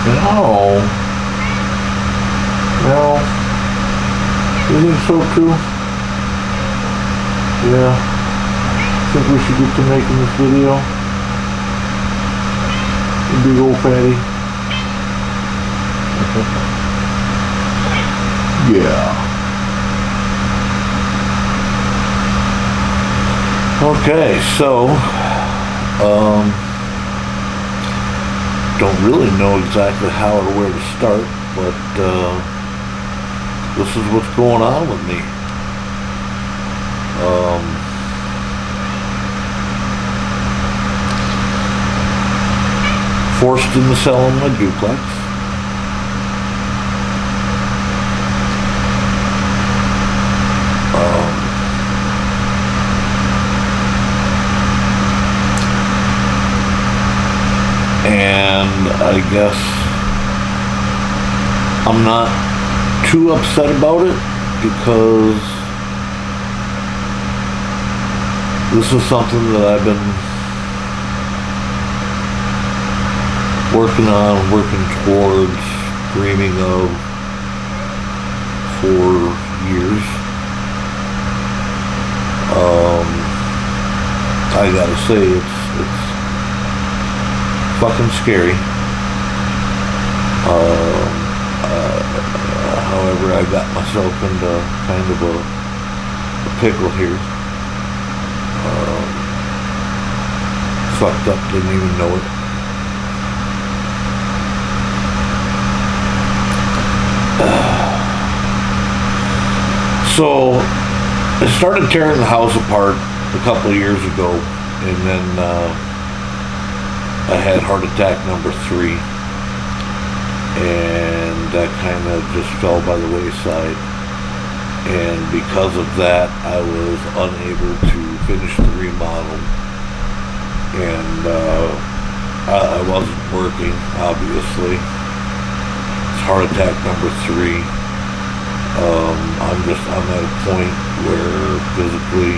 Oh, well, you think so too? Yeah. Think we should get to making this video? You big old fatty. Yeah. Okay, so, don't really know exactly how or where to start, but this is what's going on with me. Forced into selling my duplex. And I guess I'm not too upset about it because this is something that I've been working on, working towards, dreaming of for years. I gotta say, it's fucking scary. However, I got myself into kind of a pickle here. Fucked up, didn't even know it. So, I started tearing the house apart a couple of years ago, and then I had heart attack number 3, and that kind of just fell by the wayside. And because of that, I was unable to finish the remodel, and I wasn't working, obviously. It's heart attack number 3. I'm at a point where physically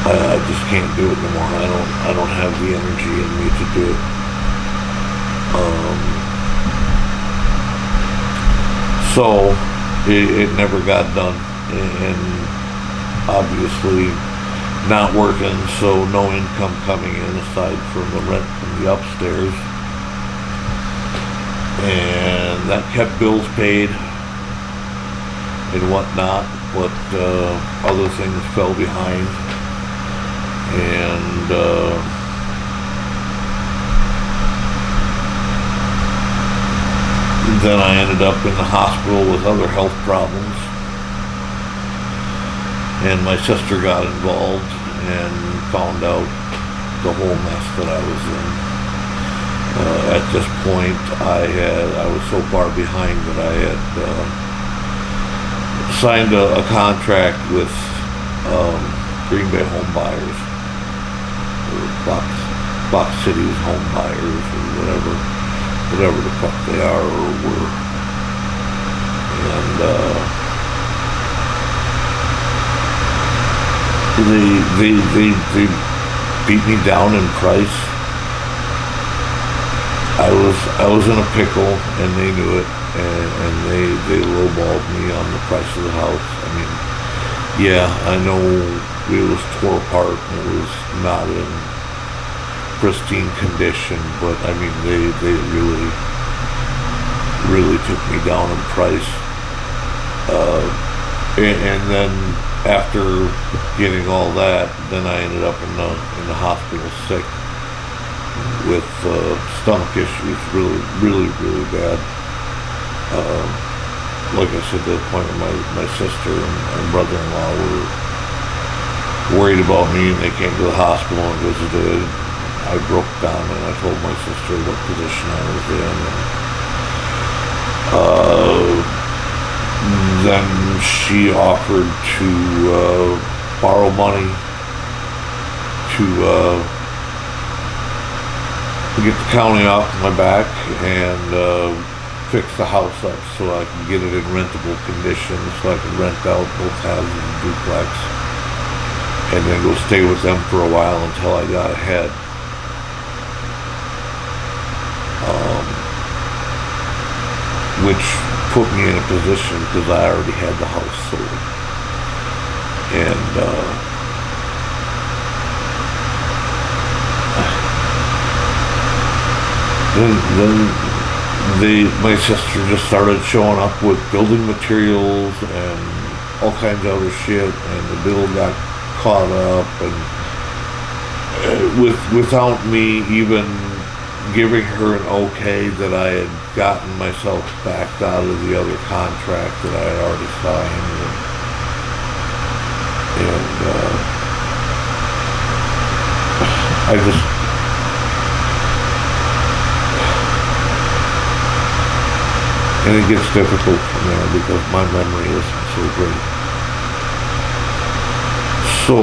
I just can't do it no more. I don't have the energy in me to do it. So it never got done, and obviously not working, so no income coming in aside from the rent from the upstairs, and that kept bills paid and whatnot, but other things fell behind, and then I ended up in the hospital with other health problems, and my sister got involved and found out the whole mess that I was in. At this point, I was so far behind that I had signed a contract with Green Bay Home Buyers, or Box Cities Home Buyers, or whatever the fuck they are or were. And they beat me down in price. I was in a pickle, and they knew it, and they lowballed me on the price of the house. I mean, yeah, I know it was tore apart and it was not in pristine condition, but I mean, they really took me down in price. And then after getting all that, then I ended up in the hospital sick with stomach issues, really bad. Like I said, to the point where my sister and brother-in-law were worried about me, and they came to the hospital and visited. I broke down and I told my sister what position I was in. And, then she offered to borrow money to get the county off my back and fix the house up so I can get it in rentable condition, so I can rent out both houses and duplex, and then go stay with them for a while until I got ahead. which put me in a position because I already had the house sold. And my sister just started showing up with building materials and all kinds of other shit, and the bill got caught up, and without me even giving her an okay that I had gotten myself backed out of the other contract that I had already signed, and I just. And it gets difficult from there because my memory isn't so great. So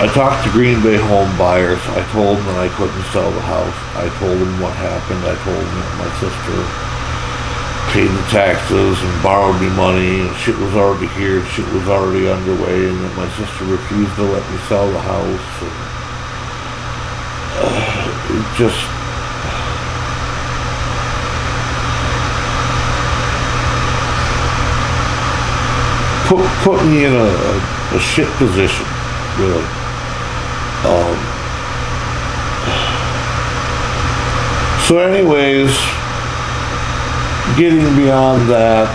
I talked to Green Bay home buyers. I told them that I couldn't sell the house. I told them what happened. I told them that my sister paid the taxes and borrowed me money, and shit was already here, shit was already underway, and that my sister refused to let me sell the house. And, it just... Put me in a shit position, really. So anyways, getting beyond that,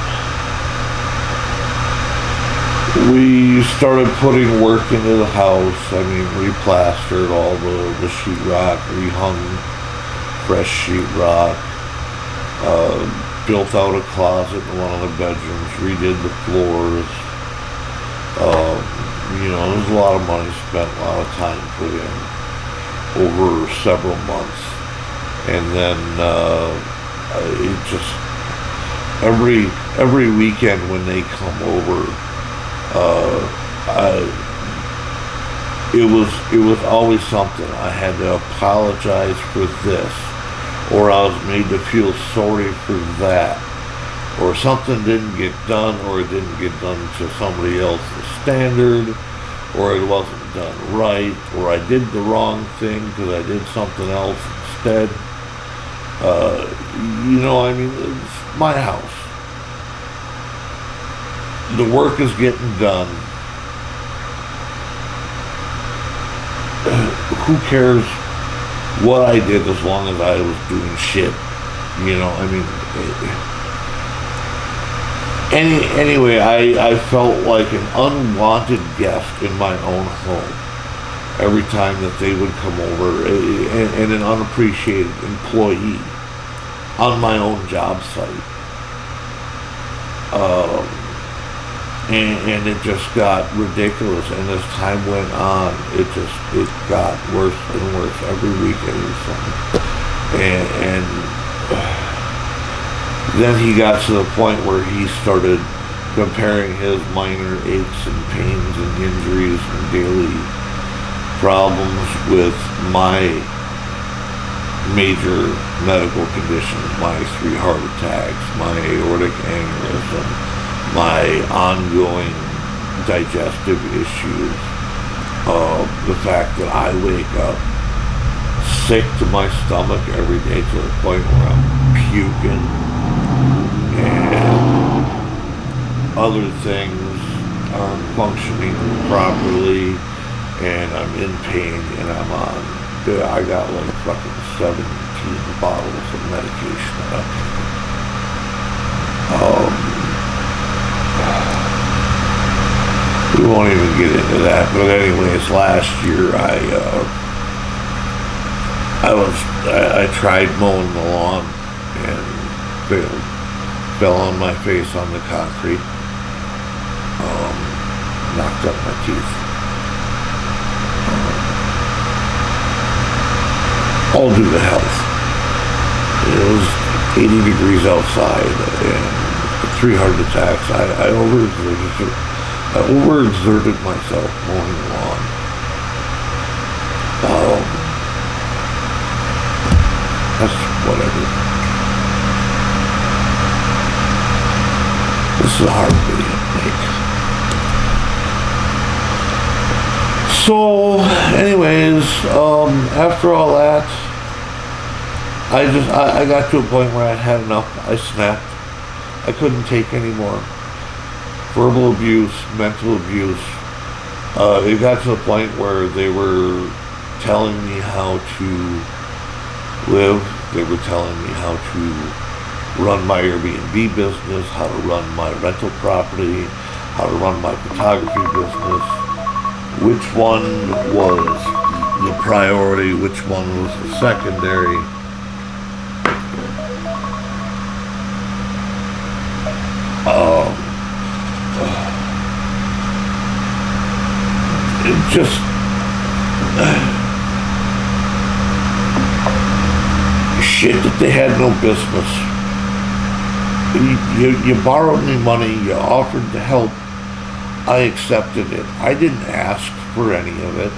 we started putting work into the house. I mean, replastered all the sheetrock, rehung fresh sheetrock, built out a closet in one of the bedrooms, redid the floors. There's a lot of money spent, a lot of time put in over several months. And then it just every weekend when they come over, it was always something. I had to apologize for this, or I was made to feel sorry for that, or something didn't get done, or it didn't get done to somebody else's standard, or it wasn't done right, or I did the wrong thing because I did something else instead. It's my house. The work is getting done. Who cares what I did as long as I was doing shit? Anyway, I felt like an unwanted guest in my own home every time that they would come over, and an unappreciated employee on my own job site. And it just got ridiculous, and as time went on, it got worse and worse every weekend or something. And then he got to the point where he started comparing his minor aches and pains and injuries and daily problems with my major medical conditions, my 3 heart attacks, my aortic aneurysm, my ongoing digestive issues, the fact that I wake up sick to my stomach every day to the point where I'm puking, and other things aren't functioning properly, and I'm in pain, and I got like fucking 17 bottles of medication that I'm taking. We won't even get into that, but anyways, last year I tried mowing the lawn and failed. Fell on my face on the concrete. Knocked up my teeth. All due to health. It was 80 degrees outside and 3 heart attacks. I overexerted myself mowing the lawn. That's whatever. This is a hard video to make. So, anyways, after all that, I got to a point where I had enough. I snapped. I couldn't take anymore. Verbal abuse, mental abuse. It got to the point where they were telling me how to live. They were telling me how to run my Airbnb business, how to run my rental property, how to run my photography business, which one was the priority, which one was the secondary. It just shit that they had no business. You borrowed me money, you offered to help, I accepted it. I didn't ask for any of it.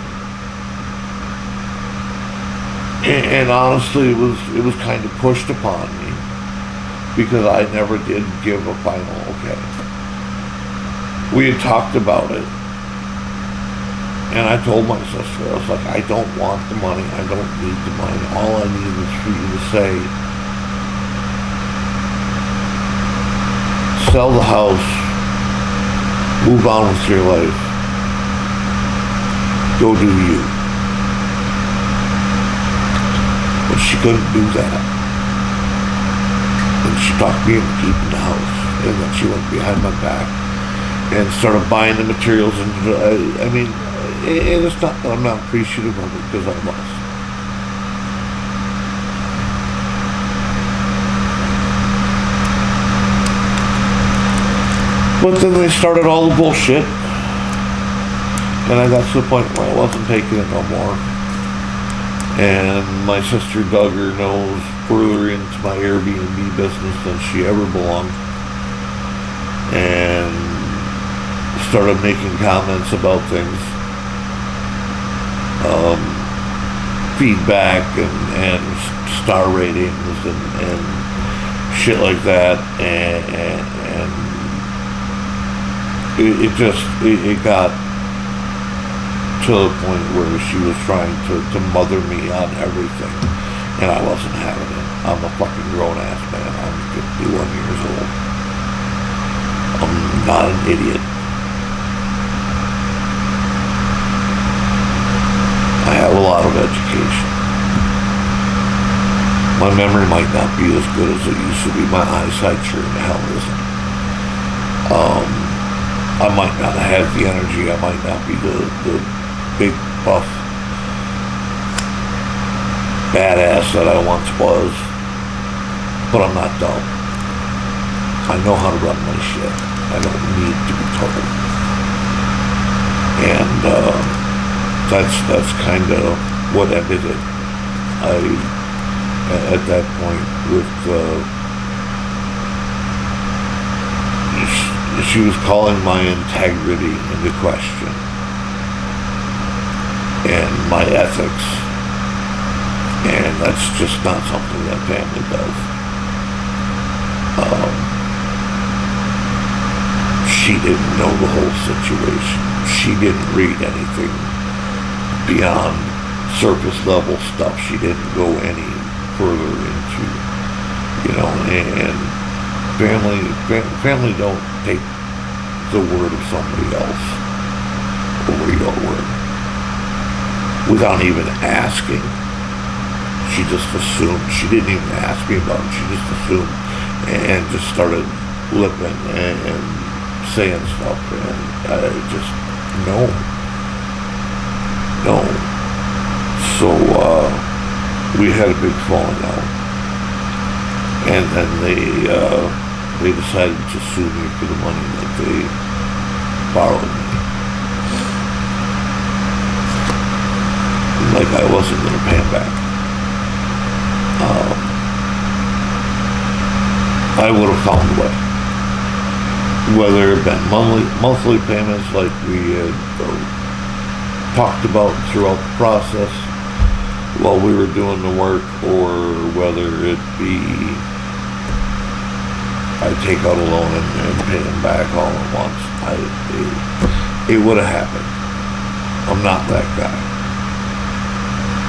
And honestly, it was kind of pushed upon me because I never did give a final okay. We had talked about it, and I told my sister, I was like, I don't want the money, I don't need the money. All I need is for you to say, sell the house, move on with your life, go do you. But she couldn't do that. And she talked me into keeping the house. And then she went behind my back and started buying the materials. And I mean, it's not that I'm not appreciative of it, because I was. But then they started all the bullshit. And I got to the point where I wasn't taking it no more. And my sister dug her nose further into my Airbnb business than she ever belonged. And started making comments about things. Feedback and star ratings and shit like that. And it got to the point where she was trying to mother me on everything, and I wasn't having it. I'm a fucking grown-ass man. I'm 51 years old. I'm not an idiot. I have a lot of education. My memory might not be as good as it used to be. My eyesight sure in the hell isn't. I might not have the energy. I might not be the big buff badass that I once was, but I'm not dumb. I know how to run my shit. I don't need to be told. And that's kind of what ended it. At that point with she was calling my integrity into question and my ethics, and that's just not something that family does. She didn't know the whole situation. She didn't read anything beyond surface level stuff. She didn't go any further into, and family don't take the word of somebody else over your word without even asking. She just assumed. She didn't even ask me about it. She just assumed and just started lipping and saying stuff, and I just no. So we had a big falling out, and then they decided to sue me for the money that they borrowed me. Like I wasn't going to pay them back. I would have found a way. Whether it been monthly payments like we had talked about throughout the process while we were doing the work, or whether it be I take out a loan and pay them back all at once. It would have happened. I'm not that guy.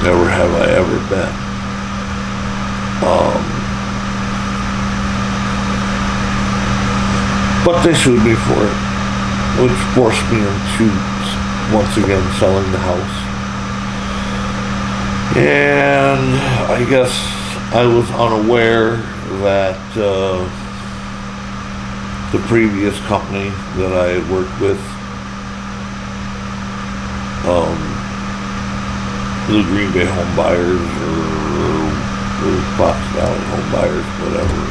Never have I ever been. But they sued me for it, which forced me into once again selling the house. And I guess I was unaware that the previous company that I had worked with, the Green Bay Home Buyers or Fox Valley Home Buyers, whatever,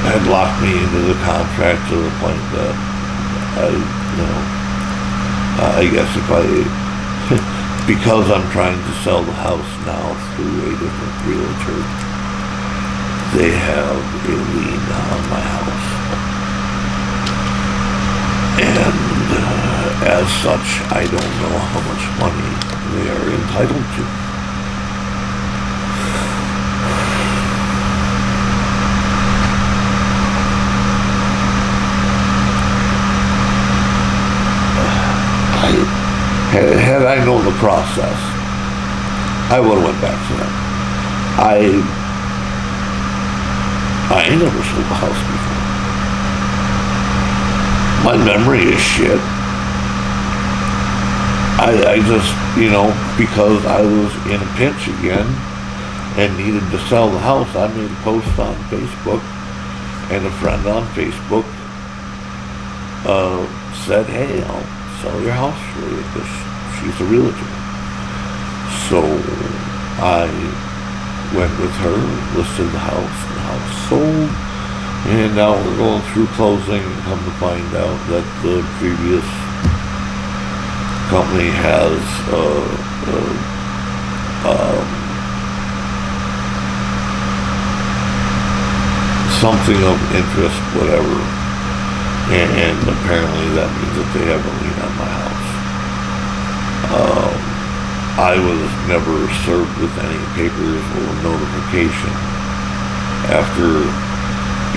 had locked me into the contract to the point that I guess if because I'm trying to sell the house now through a different realtor, they have a lien on my house. And as such, I don't know how much money they are entitled to. Had I known the process, I would have went back to them. I ain't never sold a house before. My memory is shit. I just, because I was in a pinch again and needed to sell the house, I made a post on Facebook, and a friend on Facebook said, hey, I'll sell your house for you because she's a realtor. So I went with her, listed the house sold, and now we're going through closing and come to find out that the previous company has something of interest, whatever. And apparently that means that they have a lien on my house. I was never served with any papers or notification after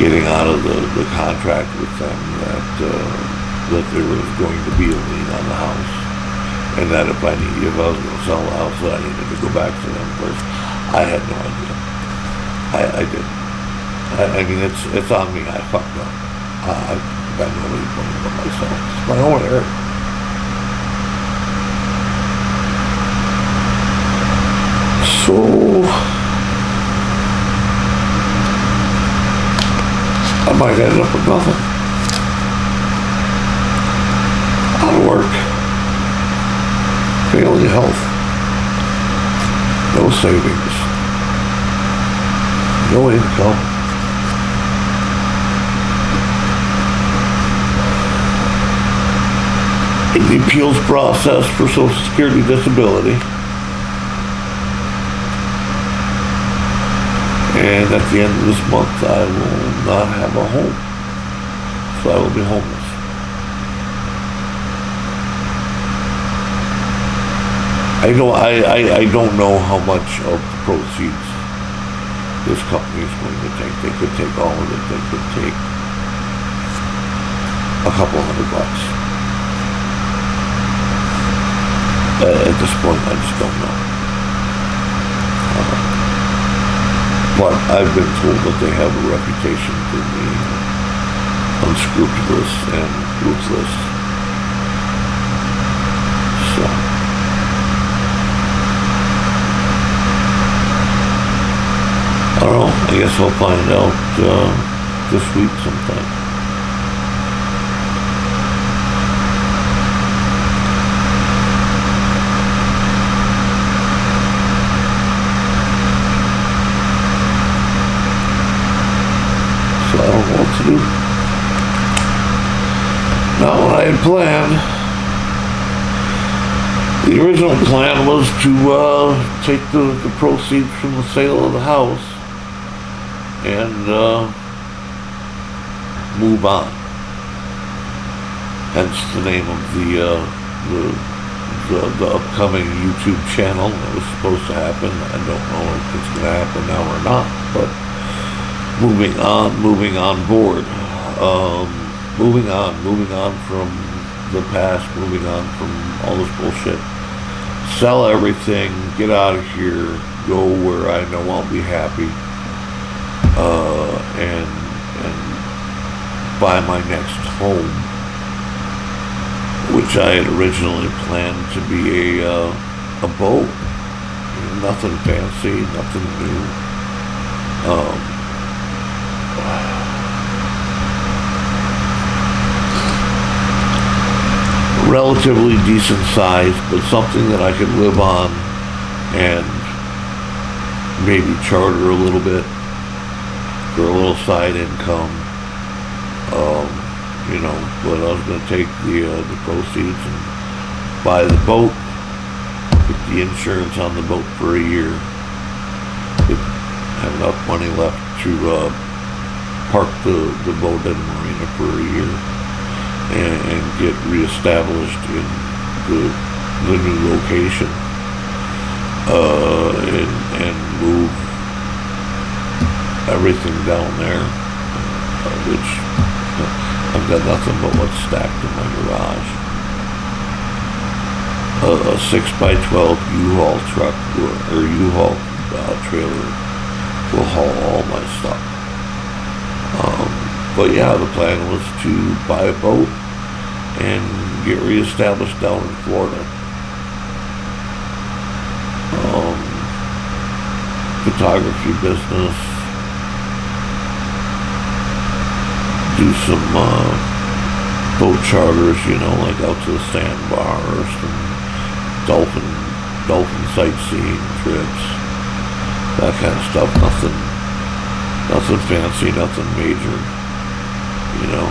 getting out of the contract with them that there was going to be a lien on the house, and that if I was going to sell the house, that I needed to go back to them first. I had no idea. I didn't. I mean, it's on me. I fucked up. I got nobody to blame but myself. It's my own error. So I might end up with nothing. Out of work. Failing health. No savings. No income. The appeals process for Social Security disability, and at the end of this month I will not have a home, so I will be homeless. I don't know how much of the proceeds this company is going to take. They could take all of it. They could take a couple $100. At this point, I just don't know. But I've been told that they have a reputation for being unscrupulous and ruthless. So, I don't know. I guess I'll find out this week sometime. I don't know what to do. Not what I had planned. The original plan was to take the proceeds from the sale of the house and move on. Hence the name of the upcoming YouTube channel that was supposed to happen. I don't know if it's going to happen now or not, but moving on board, moving on from the past, moving on from all this bullshit. Sell everything, get out of here, go where I know I'll be happy, and buy my next home, which I had originally planned to be a boat. Nothing fancy, nothing new. Relatively decent size, but something that I could live on and maybe charter a little bit for a little side income. But I was going to take the proceeds and buy the boat, get the insurance on the boat for a year, have enough money left to park the boat in the marina for a year, and get reestablished in the new location, and move everything down there, which I've got nothing but what's stacked in my garage. A 6x12 U-Haul truck or U-Haul trailer will haul all my stuff. But yeah, the plan was to buy a boat and get reestablished down in Florida. Photography business, do some boat charters, like out to the sandbars and dolphin sightseeing trips, that kind of stuff. Nothing fancy, nothing major, Now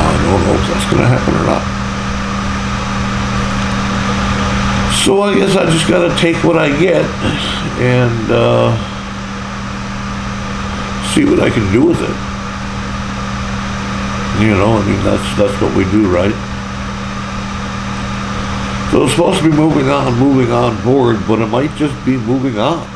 I don't know if that's going to happen or not. So I guess I just got to take what I get and see what I can do with it. That's what we do, right? So it's supposed to be moving on board, but it might just be moving on.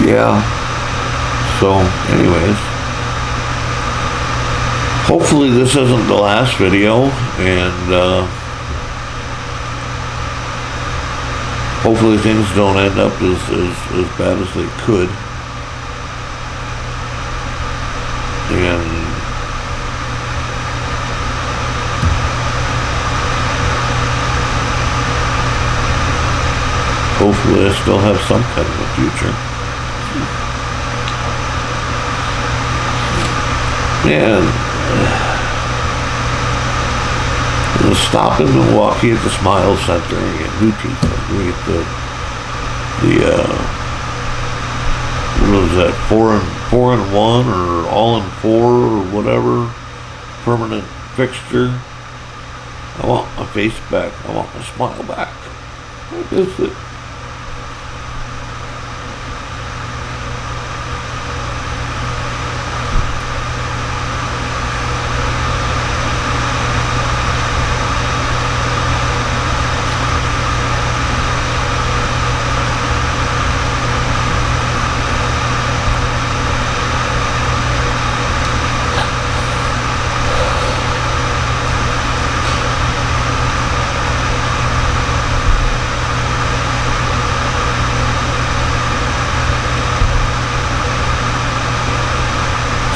Yeah. So, anyways, hopefully this isn't the last video, and hopefully things don't end up as bad as they could. And hopefully I still have some kind of a future. Man, we'll stop in Milwaukee at the Smile Center and get new teeth. We get what was that, 4-in-1 or all-in-4 or whatever, permanent fixture. I want my face back. I want my smile back. What is it?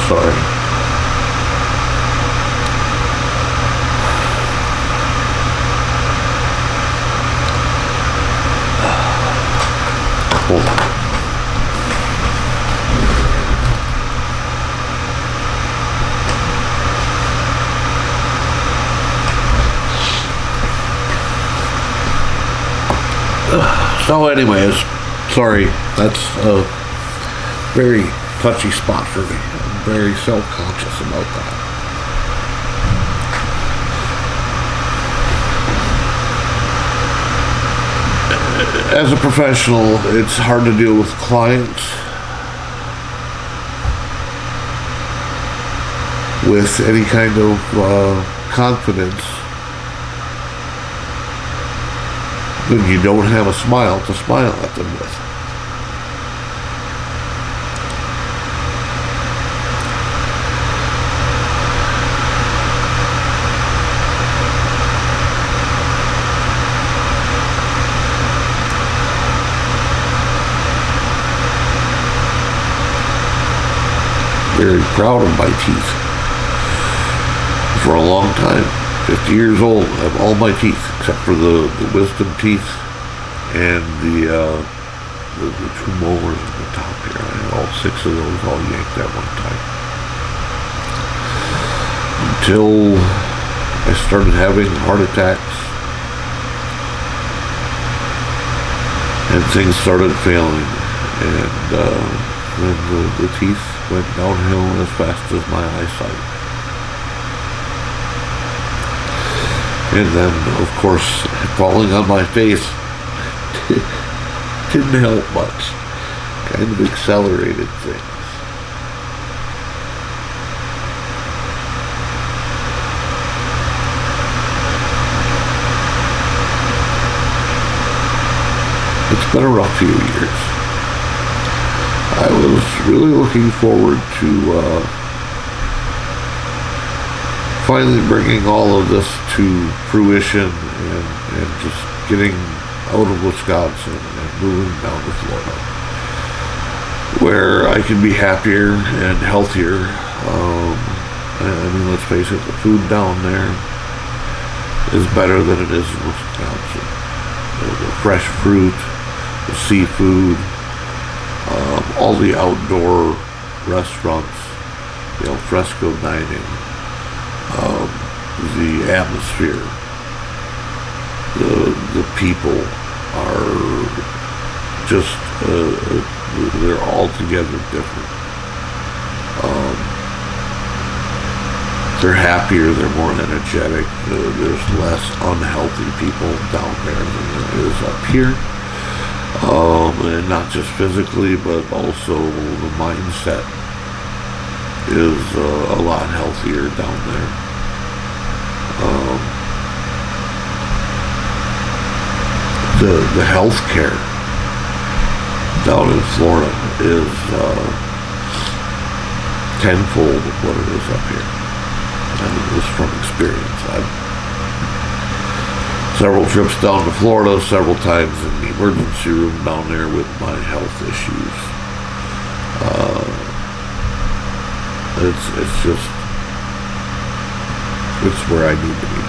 Sorry. Hold on. So anyways, sorry, that's a very touchy spot for me. I'm very self-conscious about that. as a professional, it's hard to deal with clients with any kind of confidence when you don't have a smile to smile at them with. Very proud of my teeth. For a long time, 50 years old, I have all my teeth except for the wisdom teeth and the two molars at the top here. I had all 6 of those all yanked at one time. Until I started having heart attacks and things started failing, and then the teeth went downhill as fast as my eyesight. And then, of course, falling on my face didn't help much. Kind of accelerated things. It's been a rough few years. I was really looking forward to finally bringing all of this to fruition and just getting out of Wisconsin and moving down to Florida, where I can be happier and healthier. I mean, let's face it, the food down there is better than it is in Wisconsin. The fresh fruit, the seafood, all the outdoor restaurants, the al fresco dining, the atmosphere, the people are just, they're altogether different. They're happier, they're more energetic, there's less unhealthy people down there than there is up here. And not just physically, but also the mindset is a lot healthier down there. The health care down in Florida is tenfold of what it is up here. I mean, this from experience. I've several trips down to Florida, several times in the emergency room down there with my health issues. It's just, it's where I need to be.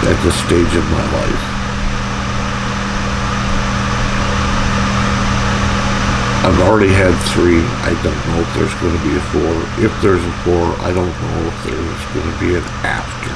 At this stage in my life. I've already had 3. I don't know if there's going to be a 4. If there's a 4, I don't know if there's going to be an after.